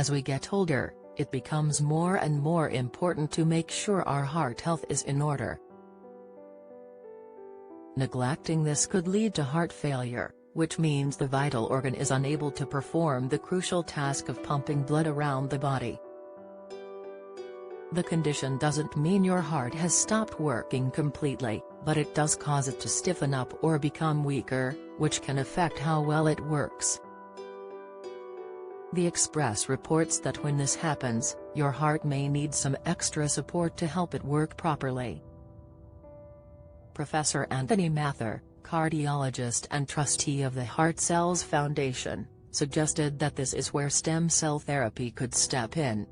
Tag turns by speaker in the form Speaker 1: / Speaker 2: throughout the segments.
Speaker 1: As we get older, it becomes more and more important to make sure our heart health is in order. Neglecting this could lead to heart failure, which means the vital organ is unable to perform the crucial task of pumping blood around the body. The condition doesn't mean your heart has stopped working completely, but it does cause it to stiffen up or become weaker, which can affect how well it works. The Express reports that when this happens, your heart may need some extra support to help it work properly. Professor Anthony Mather, cardiologist and trustee of the Heart Cells Foundation, suggested that this is where stem cell therapy could step in.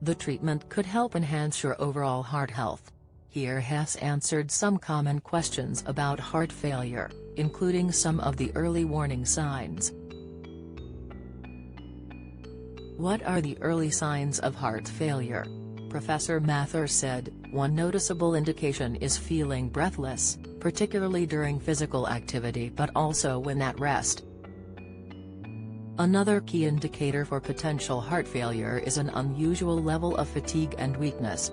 Speaker 1: The treatment could help enhance your overall heart health. Here Hess answered some common questions about heart failure, including some of the early warning signs. What are the early signs of heart failure? Professor Mather said, one noticeable indication is feeling breathless, particularly during physical activity but also when at rest. Another key indicator for potential heart failure is an unusual level of fatigue and weakness.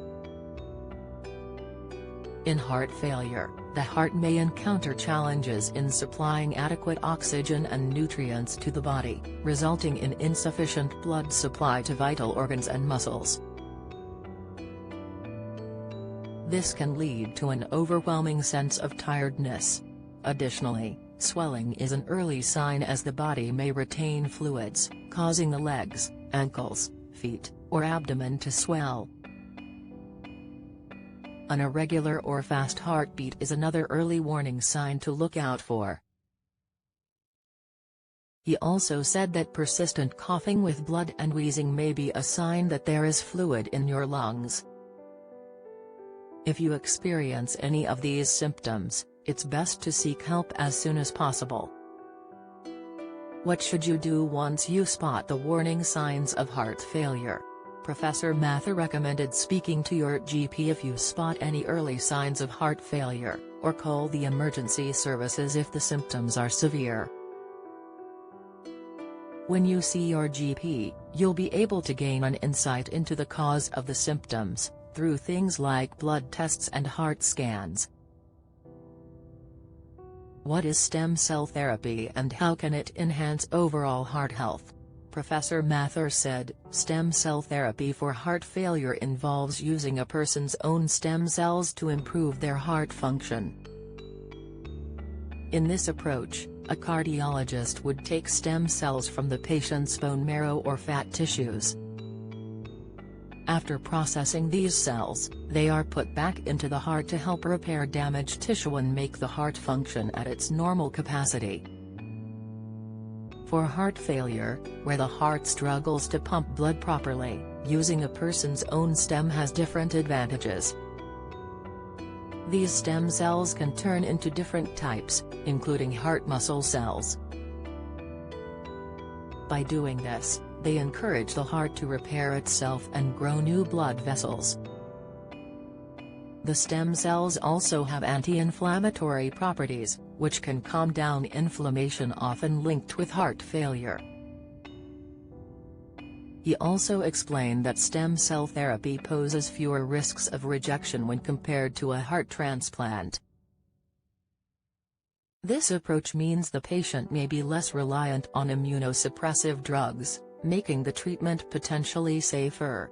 Speaker 1: In heart failure, the heart may encounter challenges in supplying adequate oxygen and nutrients to the body, resulting in insufficient blood supply to vital organs and muscles. This can lead to an overwhelming sense of tiredness. Additionally, swelling is an early sign as the body may retain fluids, causing the legs, ankles, feet, or abdomen to swell. An irregular or fast heartbeat is another early warning sign to look out for. He also said that persistent coughing with blood and wheezing may be a sign that there is fluid in your lungs. If you experience any of these symptoms, it's best to seek help as soon as possible. What should you do once you spot the warning signs of heart failure? Professor Mather recommended speaking to your GP if you spot any early signs of heart failure, or call the emergency services if the symptoms are severe. When you see your GP, you'll be able to gain an insight into the cause of the symptoms, through things like blood tests and heart scans. What is stem cell therapy and how can it enhance overall heart health? Professor Mather said, stem cell therapy for heart failure involves using a person's own stem cells to improve their heart function. In this approach, a cardiologist would take stem cells from the patient's bone marrow or fat tissues. After processing these cells, they are put back into the heart to help repair damaged tissue and make the heart function at its normal capacity. For heart failure, where the heart struggles to pump blood properly, using a person's own stem has different advantages. These stem cells can turn into different types, including heart muscle cells. By doing this, they encourage the heart to repair itself and grow new blood vessels. The stem cells also have anti-inflammatory properties, which can calm down inflammation often linked with heart failure. He also explained that stem cell therapy poses fewer risks of rejection when compared to a heart transplant. This approach means the patient may be less reliant on immunosuppressive drugs, making the treatment potentially safer.